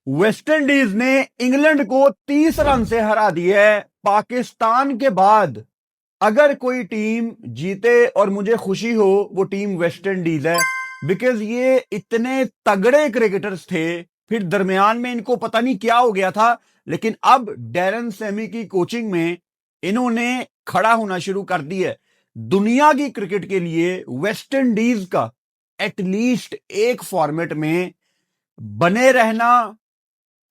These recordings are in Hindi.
वेस्टइंडीज ने इंग्लैंड को 30 रन से हरा दिया है। पाकिस्तान के बाद अगर कोई टीम जीते और मुझे खुशी हो, वो टीम वेस्टइंडीज है। बिकॉज ये इतने तगड़े क्रिकेटर्स थे, फिर दरमियान में इनको पता नहीं क्या हो गया था, लेकिन अब डैरन सेमी की कोचिंग में इन्होंने खड़ा होना शुरू कर दिया है। दुनिया की क्रिकेट के लिए वेस्टइंडीज का एटलीस्ट एक फॉर्मेट में बने रहना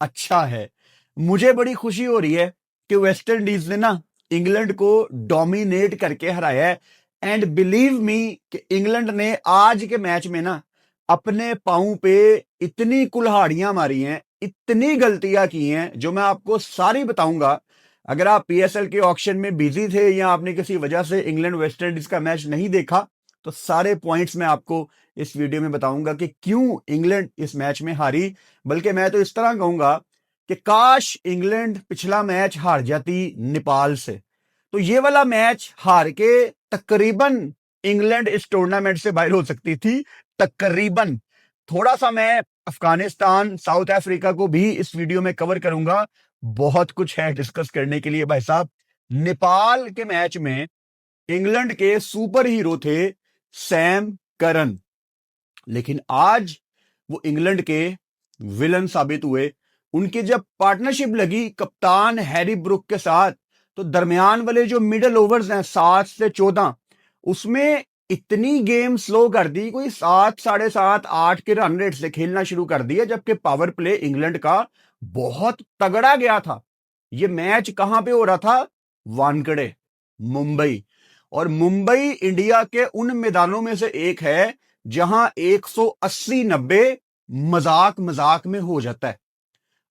अच्छा है। मुझे बड़ी खुशी हो रही है कि वेस्ट इंडीज ने ना इंग्लैंड को डोमिनेट करके हराया है। एंड बिलीव मी कि इंग्लैंड ने आज के मैच में ना अपने पांव पे इतनी कुल्हाड़ियां मारी हैं, इतनी गलतियां की हैं, जो मैं आपको सारी बताऊंगा। अगर आप पीएसएल के ऑक्शन में बिजी थे या आपने किसी वजह से इंग्लैंड वेस्ट इंडीज का मैच नहीं देखा, तो सारे पॉइंट्स मैं आपको इस वीडियो में बताऊंगा कि क्यों इंग्लैंड इस मैच में हारी। बल्कि मैं तो इस तरह कहूंगा कि काश इंग्लैंड पिछला मैच हार जाती नेपाल से, तो ये वाला मैच हार के तकरीबन इंग्लैंड इस टूर्नामेंट से बाहर हो सकती थी। तकरीबन। थोड़ा सा मैं अफगानिस्तान, साउथ अफ्रीका को भी इस वीडियो में कवर करूंगा। बहुत कुछ है डिस्कस करने के लिए भाई साहब। नेपाल के मैच में इंग्लैंड के सुपर हीरो थे सैम करन, लेकिन आज वो इंग्लैंड के विलन साबित हुए। उनकी जब पार्टनरशिप लगी कप्तान हैरी ब्रुक के साथ, तो दरमियान वाले जो मिडल ओवर्स हैं 7 से 14, उसमें इतनी गेम स्लो कर दी, कोई 7, 7.5, 8 के रन रेट से खेलना शुरू कर दिया, जबकि पावर प्ले इंग्लैंड का बहुत तगड़ा गया था। ये मैच कहां पे हो रहा था? वानखेड़े, मुंबई। और मुंबई इंडिया के उन मैदानों में से एक है जहां 180-90 मजाक मजाक में हो जाता है।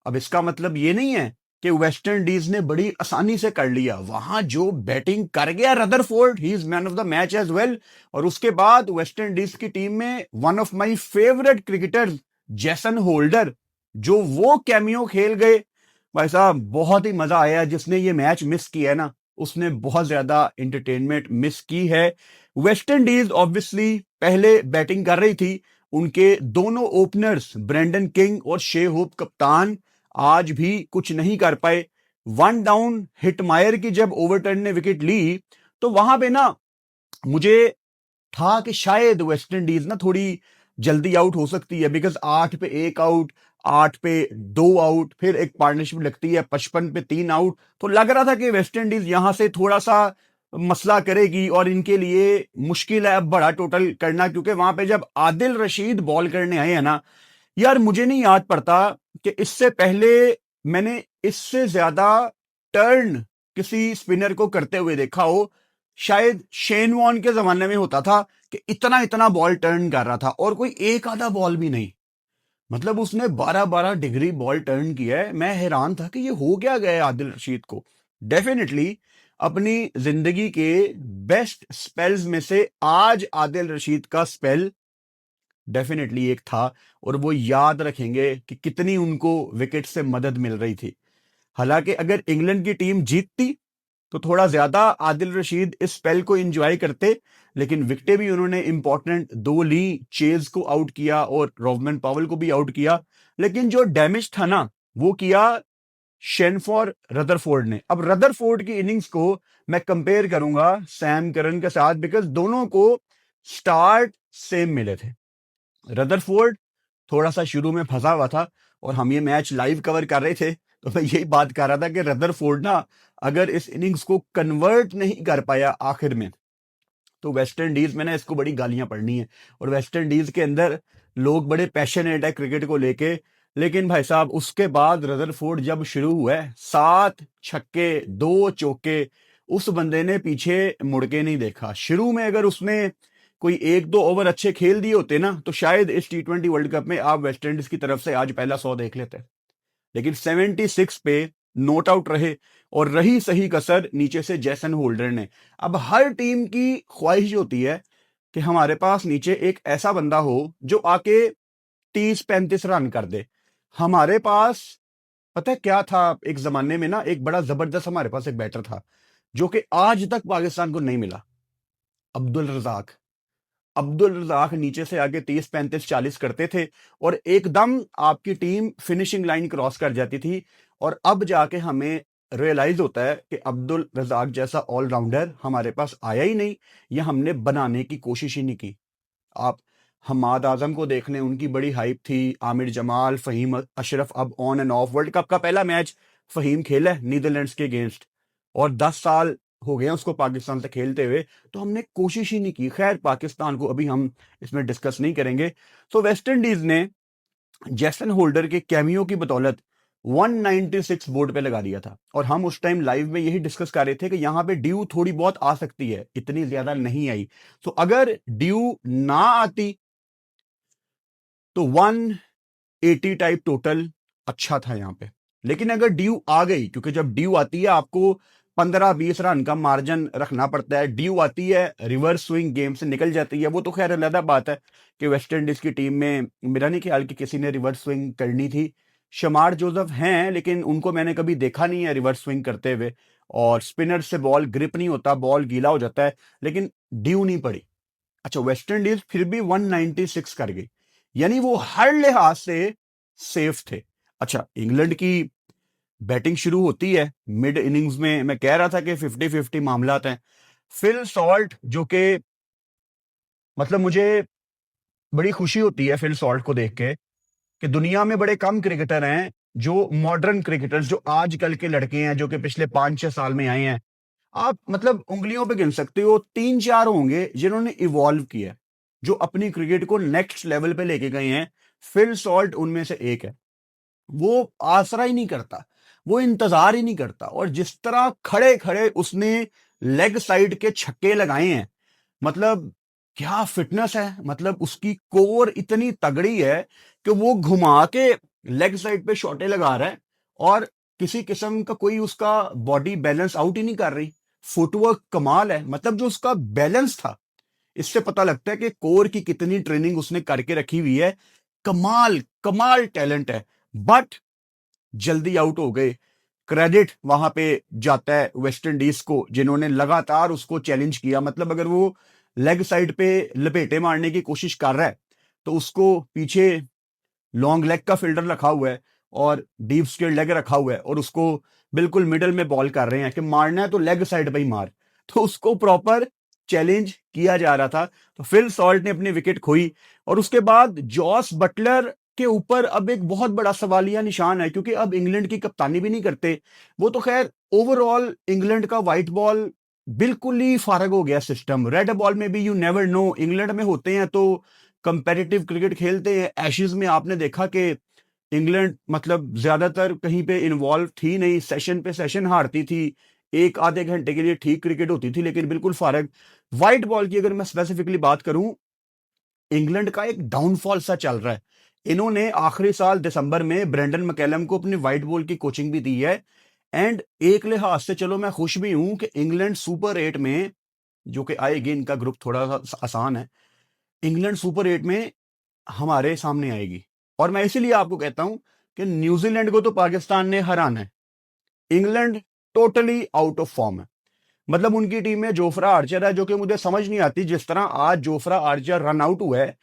अब इसका मतलब ये नहीं है कि वेस्ट इंडीज ने बड़ी आसानी से कर लिया। वहां जो बैटिंग कर गया Rutherford, he is man of the match as well. और उसके बाद वेस्ट इंडीज की टीम में one of my favourite cricketer Jason Holder, जो वो कैमियो खेल गए, भाई साहब बहुत ही मजा आया। जिसने ये मैच मिस किया है ना, उसने बहुत ज्यादा एंटरटेनमेंट मिस की है। वेस्ट इंडीज ऑब्वियसली पहले बैटिंग कर रही थी। उनके दोनों ओपनर्स ब्रेंडन किंग और शे होप कप्तान आज भी कुछ नहीं कर पाए। वन डाउन हिटमायर की जब ओवरटर्न ने विकेट ली, तो वहां पे ना मुझे था कि शायद वेस्ट इंडीज ना थोड़ी जल्दी आउट हो सकती है। बिकॉज 8 पे 1 आउट, 8 पे 2 आउट, फिर एक पार्टनरशिप लगती है 55 पे 3 आउट, तो लग रहा था कि वेस्ट इंडीज यहां से थोड़ा सा मसला करेगी और इनके लिए मुश्किल है अब बड़ा टोटल करना। क्योंकि वहां पे जब आदिल रशीद बॉल करने आए हैं ना, यार मुझे नहीं याद पड़ता कि इससे पहले मैंने इससे ज्यादा टर्न किसी स्पिनर को करते हुए देखा हो। शायद शेन वॉर्न के जमाने में होता था कि इतना इतना बॉल टर्न कर रहा था, और कोई एक आधा बॉल भी नहीं। मतलब उसने 12-12 डिग्री बॉल टर्न किया है। मैं हैरान था कि ये हो क्या गया आदिल रशीद को। डेफिनेटली अपनी जिंदगी के बेस्ट स्पेल्स में से आज आदिल रशीद का स्पेल डेफिनेटली एक था, और वो याद रखेंगे कि कितनी उनको विकेट से मदद मिल रही थी। हालांकि अगर इंग्लैंड की टीम जीतती तो थोड़ा ज्यादा आदिल रशीद इस स्पेल को एंजॉय करते, लेकिन विकेटें भी उन्होंने इंपॉर्टेंट दो ली। चेज को आउट किया और रोवमन पावल को भी आउट किया। लेकिन जो डैमेज था ना, वो किया शेनफॉर रदरफोर्ड ने। अब रदरफोर्ड की इनिंग्स को मैं कंपेयर करूंगा सैम करन के साथ, बिकॉज दोनों को स्टार्ट सेम मिले थे। रदरफोर्ड थोड़ा सा शुरू में फंसा हुआ था, और हम ये मैच लाइव कवर कर रहे थे, तो मैं यही बात कर रहा था कि रदरफोर्ड ना अगर इस इनिंग्स को कन्वर्ट नहीं कर पाया आखिर में, तो वेस्ट इंडीज में ना इसको बड़ी गालियां पड़नी है। और वेस्ट इंडीज के अंदर लोग बड़े पैशनेट है क्रिकेट को लेके। लेकिन भाई साहब उसके बाद रदरफोर्ड जब शुरू हुआ है, 7 छक्के 2 चौके, उस बंदे ने पीछे मुड़ के नहीं देखा। शुरू में अगर उसने कोई 1-2 ओवर अच्छे खेल दिए होते ना, तो शायद इस T20 वर्ल्ड कप में आप वेस्ट इंडीज की तरफ से आज पहला 100 देख लेते। लेकिन 76 पे नोट आउट रहे, और रही सही कसर नीचे से जैसन होल्डर ने। अब हर टीम की ख्वाहिश होती है कि हमारे पास नीचे एक ऐसा बंदा हो जो आके 30-35 रन कर दे। हमारे पास पता है क्या था? एक जमाने में ना एक बड़ा जबरदस्त हमारे पास एक बैटर था, जो कि आज तक पाकिस्तान को नहीं मिला। अब्दुल रजाक। अब्दुल रज़ाक नीचे से आगे 30, 35, 40 करते थे और एकदम आपकी टीम फिनिशिंग लाइन क्रॉस कर जाती थी। और अब जाके हमें रियलाइज होता है कि अब्दुल रज़ाक जैसा ऑलराउंडर हमारे पास आया ही नहीं, या हमने बनाने की कोशिश ही नहीं की। आप हम्माद आजम को देख लें, उनकी बड़ी हाइप थी, आमिर जमाल, फ़हीम अशरफ अब on end of. World cup का पहला मैच फ़हीम खेला है नीदरलैंड्स के अगेंस्ट, और 10 साल हो गए हैं उसको पाकिस्तान से खेलते हुए, तो हमने कोशिश ही नहीं की। खैर पाकिस्तान को अभी हम इसमें डिस्कस नहीं करेंगे। तो वेस्ट इंडीज ने जैसन होल्डर के कैमियो की बदौलत 196 बोर्ड पे लगा दिया था, और हम उस टाइम लाइव में यही डिस्कस कर रहे थे कि यहां पे ड्यू थोड़ी बहुत आ सकती है, इतनी ज्यादा नहीं आई। तो अगर ड्यू ना आती तो 180 टाइप टोटल अच्छा था यहां पे। लेकिन अगर ड्यू आ गई, क्योंकि जब ड्यू आती है आपको 15-20 रन का मार्जिन रखना पड़ता है, ड्यू आती है रिवर्स स्विंग गेम से निकल जाती है, वो तो खैर अलग बात है कि वेस्ट इंडीज की टीम में मेरा नहीं ख्याल कि किसी ने रिवर्स स्विंग करनी थी। शमार जोसेफ हैं, लेकिन उनको मैंने कभी देखा नहीं है रिवर्स स्विंग करते हुए, और स्पिनर से बॉल ग्रिप नहीं होता, बॉल गीला हो जाता है, लेकिन ड्यू नहीं पड़ी। अच्छा, वेस्ट इंडीज फिर भी 196 कर गई, यानी वो हर लिहाज से सेफ थे। अच्छा, इंग्लैंड की बैटिंग शुरू होती है मिड इनिंग्स में, मैं कह रहा था कि 50-50 मामलात हैं। फिल सॉल्ट, जो कि मतलब मुझे बड़ी खुशी होती है फिल सॉल्ट को देख के कि दुनिया में बड़े कम क्रिकेटर हैं जो मॉडर्न क्रिकेटर्स, जो आजकल के लड़के हैं जो कि पिछले 5-6 साल में आए हैं, आप मतलब उंगलियों पे गिन सकते हो, 3-4 होंगे जिन्होंने इवॉल्व किया है, जो अपनी क्रिकेट को नेक्स्ट लेवल पे लेके गए हैं। फिल सॉल्ट उनमें से एक है। वो आसरा ही नहीं करता, वो इंतजार ही नहीं करता, और जिस तरह खड़े खड़े उसने लेग साइड के छक्के लगाए हैं, मतलब क्या फिटनेस है, मतलब उसकी कोर इतनी तगड़ी है कि वो घुमा के लेग साइड पे शॉटे लगा रहा है, और किसी किस्म का कोई उसका बॉडी बैलेंस आउट ही नहीं कर रही। फुटवर्क कमाल है, मतलब जो उसका बैलेंस था, इससे पता लगता है कि कोर की कितनी ट्रेनिंग उसने करके रखी हुई है। कमाल कमाल टैलेंट है, बट जल्दी आउट हो गए। क्रेडिट वहां पे जाता है वेस्ट इंडीज को, जिन्होंने लगातार उसको चैलेंज किया। मतलब अगर वो लेग साइड पे लपेटे मारने की कोशिश कर रहा है, तो उसको पीछे लॉन्ग लेग का फील्डर रखा हुआ है और डीप स्केल लेग रखा हुआ है, और उसको बिल्कुल मिडल में बॉल कर रहे हैं कि मारना है तो लेग साइड पे ही मार। तो उसको प्रॉपर चैलेंज किया जा रहा था। तो फिल सॉल्ट ने अपनी विकेट खोई, और उसके बाद जॉस बटलर के ऊपर अब एक बहुत बड़ा सवालिया निशान है, क्योंकि अब इंग्लैंड की कप्तानी भी नहीं करते वो। तो खैर ओवरऑल इंग्लैंड का व्हाइट बॉल बिल्कुल ही फारग हो गया सिस्टम। रेड बॉल में भी यू नेवर नो, इंग्लैंड में होते हैं तो कंपेटिटिव क्रिकेट खेलते हैं। एशेज में आपने देखा कि इंग्लैंड मतलब ज्यादातर कहीं पे इन्वॉल्व थी नहीं, सेशन पे सेशन हारती थी, एक आधे घंटे के लिए ठीक क्रिकेट होती थी, लेकिन बिल्कुल फारग। व्हाइट बॉल की अगर मैं स्पेसिफिकली बात करूं, इंग्लैंड का एक डाउनफॉल सा चल रहा है। इन्होंने आखिरी साल दिसंबर में ब्रेंडन मैकलम को अपनी व्हाइट बॉल की कोचिंग भी दी है, एंड एक लिहाज से चलो मैं खुश भी हूं कि इंग्लैंड सुपर 8 में, जो कि आएगी, इनका ग्रुप थोड़ा सा आसान है, इंग्लैंड सुपर 8 में हमारे सामने आएगी। और मैं इसीलिए आपको कहता हूं कि न्यूजीलैंड को तो पाकिस्तान ने हराना है, England totally out of form है। मतलब उनकी टीम में जोफ्रा आर्चर है, जो कि मुझे समझ नहीं आती, जिस तरह आज जोफ्रा आर्चर रन आउट हुआ है,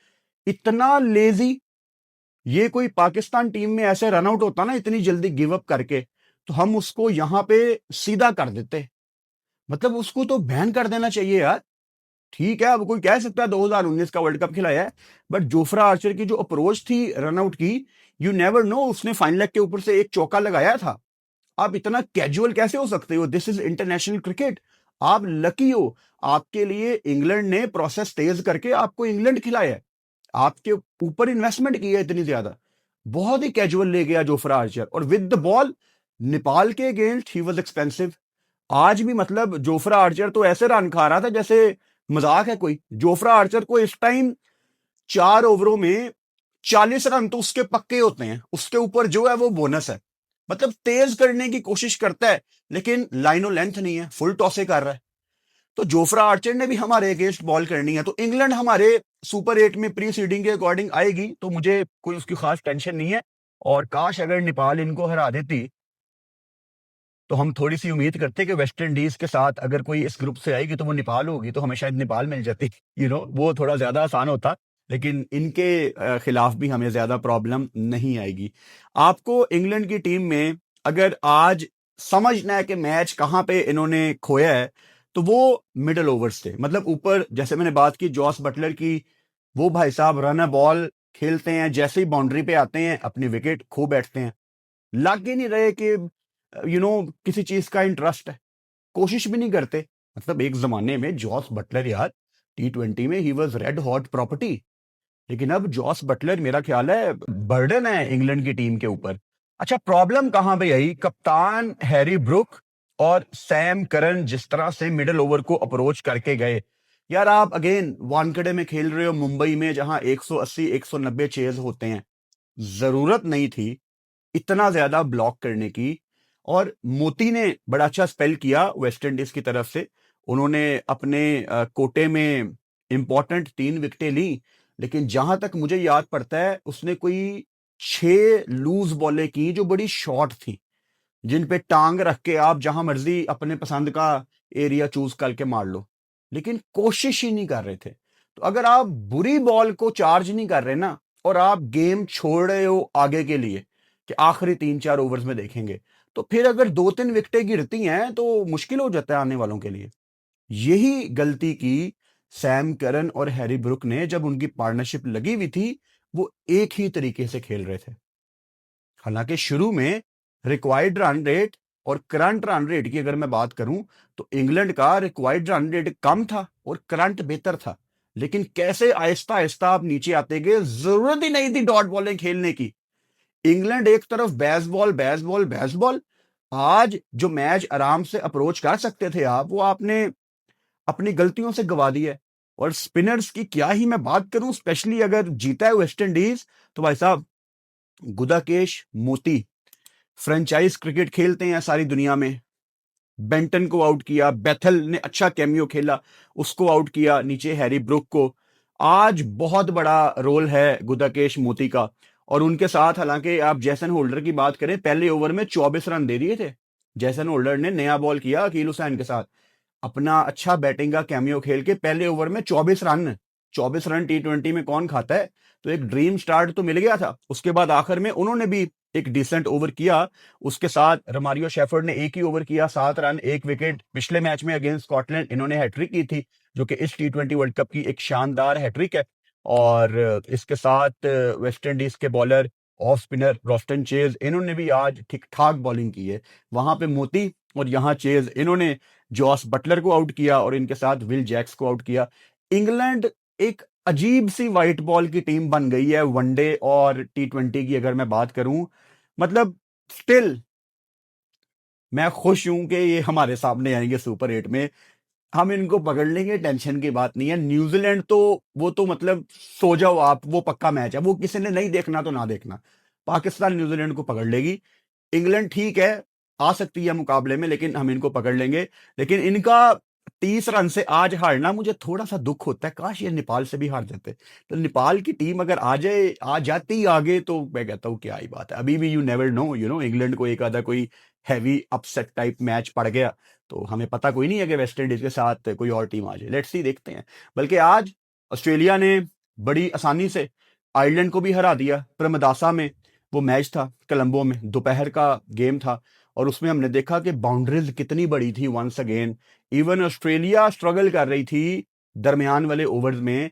इतना लेजी। ये कोई पाकिस्तान टीम में ऐसे रन आउट होता ना इतनी जल्दी गिव अप करके, तो हम उसको यहां पे सीधा कर देते। मतलब उसको तो बैन कर देना चाहिए यार। ठीक है, अब कोई कह सकता है 2019 का वर्ल्ड कप खिलाया है, बट जोफ्रा आर्चर की जो अप्रोच थी रनआउट की, यू नेवर नो, उसने फाइन लेग के ऊपर से एक चौका लगाया था। आप इतना कैजुअल कैसे हो सकते हो? This is international cricket. आप लकी हो, आपके लिए इंग्लैंड ने प्रोसेस तेज करके आपको इंग्लैंड खिलाया है, आपके ऊपर इन्वेस्टमेंट की है इतनी ज्यादा। बहुत ही कैजुअल ले गया जोफ्रा आर्चर, और विद द बॉल नेपाल के अगेंस्ट ही वाज एक्सपेंसिव। आज भी मतलब जोफ्रा आर्चर तो ऐसे रन खा रहा था जैसे मजाक है कोई। जोफ्रा आर्चर को इस टाइम 4 ओवरों में 40 रन तो उसके पक्के होते हैं, उसके ऊपर जो है वो बोनस है। मतलब तेज करने की कोशिश करता है, लेकिन लाइनो लेंथ नहीं है, फुल टॉसे कर रहा है। तो जोफ्रा आर्चर ने भी हमारे अगेंस्ट बॉल करनी है। तो इंग्लैंड हमारे सुपर 8 में प्री सीडिंग के अकॉर्डिंग आएगी, तो मुझे कोई उसकी खास टेंशन नहीं है। और काश अगर नेपाल इनको हरा देती तो हम थोड़ी सी उम्मीद करते कि वेस्ट इंडीज के साथ अगर कोई इस ग्रुप से आएगी तो वो नेपाल होगी, तो हमें शायद नेपाल मिल जाती, वो थोड़ा ज्यादा आसान होता। लेकिन इनके खिलाफ भी हमें ज्यादा प्रॉब्लम नहीं आएगी। आपको इंग्लैंड की टीम में अगर आज समझना है कि मैच कहाँ पे इन्होंने खोया है, तो वो मिडल ओवर्स थे। मतलब ऊपर जैसे मैंने बात की जॉस बटलर की, वो भाई साहब रन अ बॉल खेलते हैं, जैसे ही बाउंड्री पे आते हैं अपनी विकेट खो बैठते हैं। लग ही नहीं रहे कि किसी चीज का इंटरेस्ट है, कोशिश भी नहीं करते। मतलब एक जमाने में जॉस बटलर यार, T20 में he was red hot property, लेकिन अब जॉस बटलर मेरा ख्याल है बर्डन है इंग्लैंड की टीम के ऊपर। अच्छा, प्रॉब्लम कहां पे आई? कप्तान हैरी ब्रुक और सैम करन जिस तरह से मिडिल ओवर को अप्रोच करके गए। यार आप अगेन वानखेड़े में खेल रहे हो, मुंबई में, जहां 180 190 चेज होते हैं। जरूरत नहीं थी इतना ज्यादा ब्लॉक करने की। और मोती ने बड़ा अच्छा स्पेल किया वेस्ट इंडीज की तरफ से। उन्होंने अपने कोटे में इंपॉर्टेंट 3 विकेटें ली, लेकिन जहां तक मुझे याद पड़ता है उसने कोई 6 लूज बॉलें की जो बड़ी शॉर्ट थी, जिन पे टांग रख के आप जहां मर्जी अपने पसंद का एरिया चूज करके मार लो, लेकिन कोशिश ही नहीं कर रहे थे। तो अगर आप बुरी बॉल को चार्ज नहीं कर रहे ना, और आप गेम छोड़ रहे हो आगे के लिए कि आखिरी 3-4 ओवर्स में देखेंगे, तो फिर अगर 2-3 विकेटें गिरती हैं तो मुश्किल हो जाता है आने वालों के लिए। यही गलती की सैम करन और हैरी ब्रुक ने जब उनकी पार्टनरशिप लगी हुई थी। वो एक ही तरीके से खेल रहे थे। हालांकि शुरू में रिक्वायर्ड रन रेट और करंट रन रेट की अगर मैं बात करूं, तो इंग्लैंड का रिक्वायर्ड रन रेट कम था और करंट बेहतर था। लेकिन कैसे आहिस्ता आहिस्ता आप नीचे आते गए, जरूरत ही नहीं थी डॉट बॉलिंग खेलने की। इंग्लैंड एक तरफ बेसबॉल बेसबॉल बेसबॉल। आज जो मैच आराम से अप्रोच कर सकते थे आप, वो आपने अपनी गलतियों से गवा दिया है। और स्पिनर्स की क्या ही मैं बात करूं, स्पेशली अगर जीता है वेस्ट इंडीज, तो भाई साहब गुदाकेश मोती फ्रेंचाइज क्रिकेट खेलते हैं सारी दुनिया में। बेंटन को आउट किया, बेथल ने अच्छा कैमियो खेला, उसको आउट किया, नीचे हैरी ब्रुक को। आज बहुत बड़ा रोल है गुदाकेश मोती का। और उनके साथ हालांकि आप जैसन होल्डर की बात करें, पहले ओवर में 24 रन दे दिए थे। जैसन होल्डर ने नया बॉल किया अकील हुसैन के साथ, अपना अच्छा बैटिंग का कैमियो खेल के पहले ओवर में 24 रन। 24 रन T20 में कौन खाता है? तो एक ड्रीम स्टार्ट तो मिल गया था। उसके बाद आखिर में उन्होंने भी एक डिसेंट ओवर किया। उसके साथ रमारियो शेफर्ड ने एक ही ओवर किया, 7 रन 1 विकेट। पिछले मैच में अगेंस्ट स्कॉटलैंड इन्होंने हैट्रिक की थी, जो कि इस T20 वर्ल्ड कप की एक शानदार हैट्रिक है। और इसके साथ वेस्ट इंडीज के bowler off spinner Roston chase, इन्होंने भी आज ठीक ठाक बॉलिंग की है। वहां पे मोती और यहाँ चेज, इन्होंने जॉस बटलर को आउट किया और इनके साथ विल जैक्स को आउट किया। इंग्लैंड एक अजीब सी व्हाइट बॉल की टीम बन गई है वनडे और T20 की अगर मैं बात करूं। मतलब स्टिल मैं खुश हूं कि ये हमारे सामने आएंगे सुपर 8 में। हम इनको पकड़ लेंगे, टेंशन की बात नहीं है। न्यूजीलैंड तो वो तो मतलब सो जाओ आप, वो पक्का मैच है, वो किसी ने नहीं देखना तो ना देखना। पाकिस्तान न्यूजीलैंड को पकड़ लेगी। इंग्लैंड ठीक है, आ सकती है मुकाबले में, लेकिन हम इनको पकड़ लेंगे। लेकिन इनका 30 रन से आज हारना मुझे थोड़ा सा दुख होता है। काश ये नेपाल से भी हार जाते। तो नेपाल की टीम अगर आ जाती आगे, तो मैं कहता हूँ क्या ही बात है। अभी भी यू नेवर नो, इंग्लैंड को एक आधा कोई हैवी अपसेट टाइप मैच पड़ गया, तो हमें पता कोई नहीं है कि वेस्ट इंडीज के साथ कोई और टीम आ जाए। लेट्स सी, देखते हैं। बल्कि आज ऑस्ट्रेलिया ने बड़ी आसानी से आयरलैंड को भी हरा दिया। प्रमदासा में वो मैच था, कोलंबो में दोपहर का गेम था, और उसमें हमने देखा कि बाउंड्रीज कितनी बड़ी थी। Once again even Australia struggle कर रही थी दरमियान वाले ओवर्स में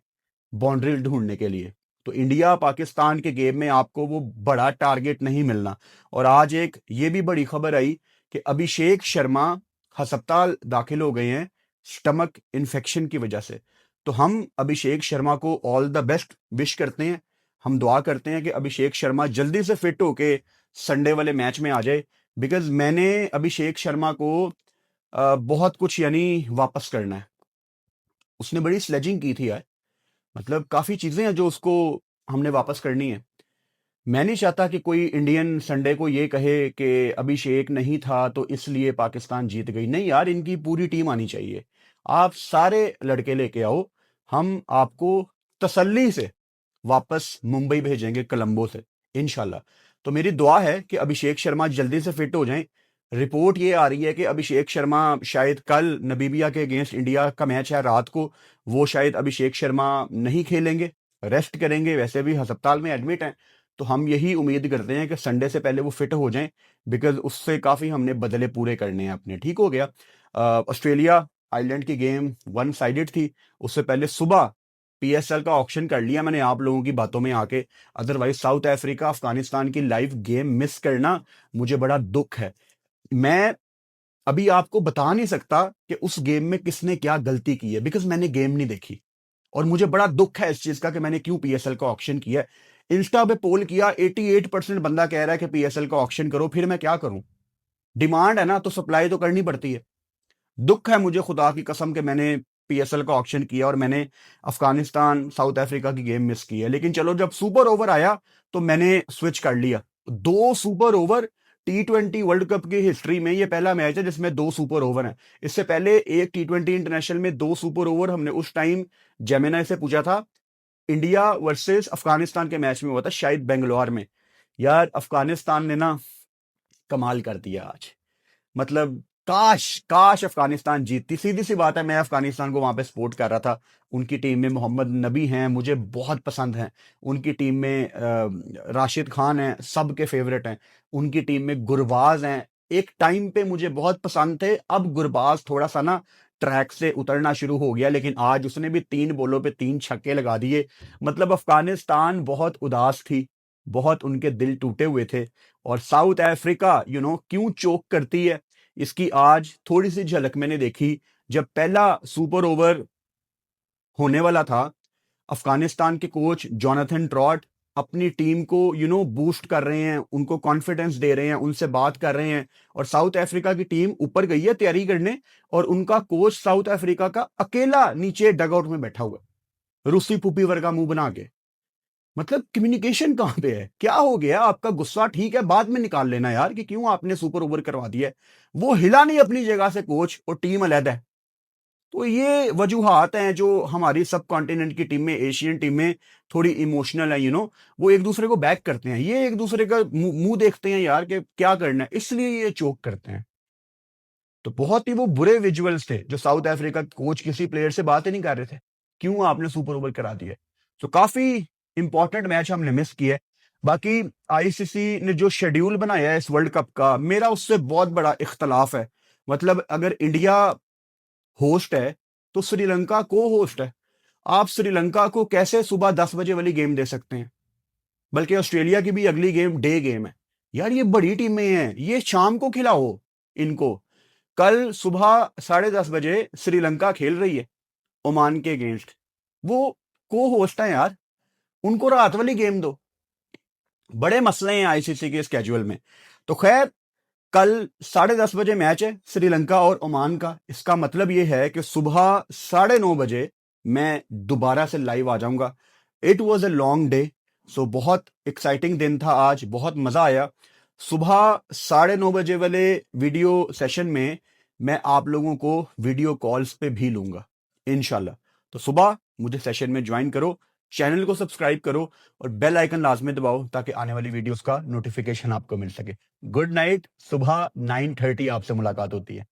बाउंड्री ढूंढने के लिए। तो इंडिया पाकिस्तान के गेम में आपको वो बड़ा टारगेट नहीं मिलना। और आज एक ये भी बड़ी खबर आई कि अभिषेक शर्मा हस्पताल दाखिल हो गए हैं स्टमक इन्फेक्शन की वजह से। तो हम अभिषेक शर्मा को ऑल द बेस्ट विश करते हैं। हम दुआ करते हैं कि अभिषेक शर्मा जल्दी से फिट होके संडे वाले मैच में आ जाए। बिकॉज मैंने अभिषेक शर्मा को बहुत कुछ वापस करना है। उसने बड़ी स्लेजिंग की थी यार। मतलब काफी चीजें हैं जो उसको हमने वापस करनी है। मैं नहीं चाहता कि कोई इंडियन संडे को ये कहे कि अभिषेक नहीं था तो इसलिए पाकिस्तान जीत गई। नहीं यार, इनकी पूरी टीम आनी चाहिए। आप सारे लड़के लेके आओ, हम आपको तसल्ली से वापस मुंबई भेजेंगे कोलंबो से, इंशाल्लाह। तो मेरी दुआ है कि अभिषेक शर्मा जल्दी से फिट हो जाएं। रिपोर्ट ये आ रही है कि अभिषेक शर्मा शायद कल नबीबिया के अगेंस्ट इंडिया का मैच है रात को, वो शायद अभिषेक शर्मा नहीं खेलेंगे, रेस्ट करेंगे, वैसे भी अस्पताल में एडमिट हैं। तो हम यही उम्मीद करते हैं कि संडे से पहले वो फिट हो जाएं, बिकॉज उससे काफ़ी हमने बदले पूरे करने हैं अपने। ठीक हो गया। ऑस्ट्रेलिया आयरलैंड की गेम वन साइडेड थी। उससे पहले सुबह पीएसएल का ऑक्शन कर लिया मैंने आप लोगों की बातों में आके। अदरवाइज साउथ अफ्रीका अफगानिस्तान की लाइव गेम मिस करना मुझे बड़ा दुख है। मैं अभी आपको बता नहीं सकता कि उस गेम में किसने क्या गलती की है, बिकॉज मैंने गेम नहीं देखी और मुझे बड़ा दुख है इस चीज का कि मैंने क्यों पीएसएल का ऑक्शन किया है। इंस्टा पे पोल किया, 88% बंदा कह रहा है कि पीएसएल का ऑक्शन करो, फिर मैं क्या करूं? डिमांड है ना, तो सप्लाई तो करनी पड़ती है। दुख है मुझे खुदा की कसम कि मैंने पीएसएल का ऑक्शन किया और मैंने अफगानिस्तान साउथ अफ्रीका की गेम मिस की है। लेकिन चलो, जब सुपर ओवर आया तो मैंने स्विच कर लिया। 2 super over T20 world cup की हिस्ट्री में ये पहला मैच है जिसमें 2 सुपर ओवर हैं। इससे पहले एक T20 इंटरनेशनल में 2 सुपर ओवर हमने उस टाइम जेमिना से पूछा था, इंडिया वर्सेस अफगानिस्तान के मैच में हुआ था, शायद बेंगलोर में। यार अफगानिस्तान ने ना कमाल कर दिया आज। मतलब काश काश अफगानिस्तान जीतती। सीधी सी बात है, मैं अफगानिस्तान को वहां पे सपोर्ट कर रहा था। उनकी टीम में मोहम्मद नबी हैं, मुझे बहुत पसंद हैं। उनकी टीम में राशिद खान हैं, सबके फेवरेट हैं। उनकी टीम में गुरबाज हैं, एक टाइम पे मुझे बहुत पसंद थे। अब गुरबाज थोड़ा सा ना ट्रैक से उतरना शुरू हो गया, लेकिन आज उसने भी 3 बॉलों पे 3 छक्के लगा दिए। मतलब अफगानिस्तान बहुत उदास थी, बहुत उनके दिल टूटे हुए थे। और साउथ अफ्रीका क्यों चोक करती है, इसकी आज थोड़ी सी झलक मैंने देखी। जब पहला सुपर ओवर होने वाला था, अफगानिस्तान के कोच जोनाथन ट्रॉट अपनी टीम को बूस्ट कर रहे हैं, उनको कॉन्फिडेंस दे रहे हैं, उनसे बात कर रहे हैं। और साउथ अफ्रीका की टीम ऊपर गई है तैयारी करने, और उनका कोच साउथ अफ्रीका का अकेला नीचे डगआउट में बैठा हुआ है, रूसी पुपी वर्गा मुंह बना के। मतलब कम्युनिकेशन कहां पे है? क्या हो गया? आपका गुस्सा ठीक है बाद में निकाल लेना यार, कि क्यों आपने सुपर ओवर करवा दिया है। वो हिला नहीं अपनी जगह से कोच, और टीम अलग है। तो ये वजूहात हैं जो हमारी सब कॉन्टिनेंट की टीम में, एशियन टीम में थोड़ी इमोशनल है। वो एक दूसरे को बैक करते हैं, ये एक दूसरे का मुंह देखते हैं यार कि क्या करना है, इसलिए ये चोक करते हैं। तो बहुत ही वो बुरे विजुअल्स थे जो साउथ अफ्रीका कोच किसी प्लेयर से बात ही नहीं कर रहे थे, क्यों आपने सुपर ओवर करा दिया। तो काफी इंपॉर्टेंट मैच हमने मिस किया है। बाकी आईसीसी ने जो शेड्यूल बनाया है इस वर्ल्ड कप का, मेरा उससे बहुत बड़ा इख्तलाफ है। मतलब अगर इंडिया होस्ट है तो श्रीलंका को होस्ट है। आप श्रीलंका को कैसे सुबह 10 बजे वाली गेम दे सकते हैं? बल्कि ऑस्ट्रेलिया की भी अगली गेम डे गेम है। यार ये बड़ी टीमें हैं, ये शाम को खिलाओ इनको। कल सुबह 10:30 बजे श्रीलंका खेल रही है ओमान के अगेंस्ट, वो को होस्ट है यार, उनको रात वाली गेम दो। बड़े मसले हैं आईसीसी के स्केड्यूल में। तो खैर, कल 10:30 बजे मैच है श्रीलंका और ओमान का। इसका मतलब यह है कि सुबह 9:30 बजे मैं दोबारा से लाइव आ जाऊंगा। It was a long day, so बहुत एक्साइटिंग दिन था आज, बहुत मजा आया। सुबह 9:30 बजे वाले वीडियो सेशन में मैं आप लोगों को वीडियो कॉल्स पे भी लूंगा इंशाल्लाह। तो सुबह मुझे सेशन में ज्वाइन करो, चैनल को सब्सक्राइब करो और बेल आइकन लाजमी दबाओ ताकि आने वाली वीडियोस का नोटिफिकेशन आपको मिल सके। Good night. सुबह 9:30 आपसे मुलाकात होती है।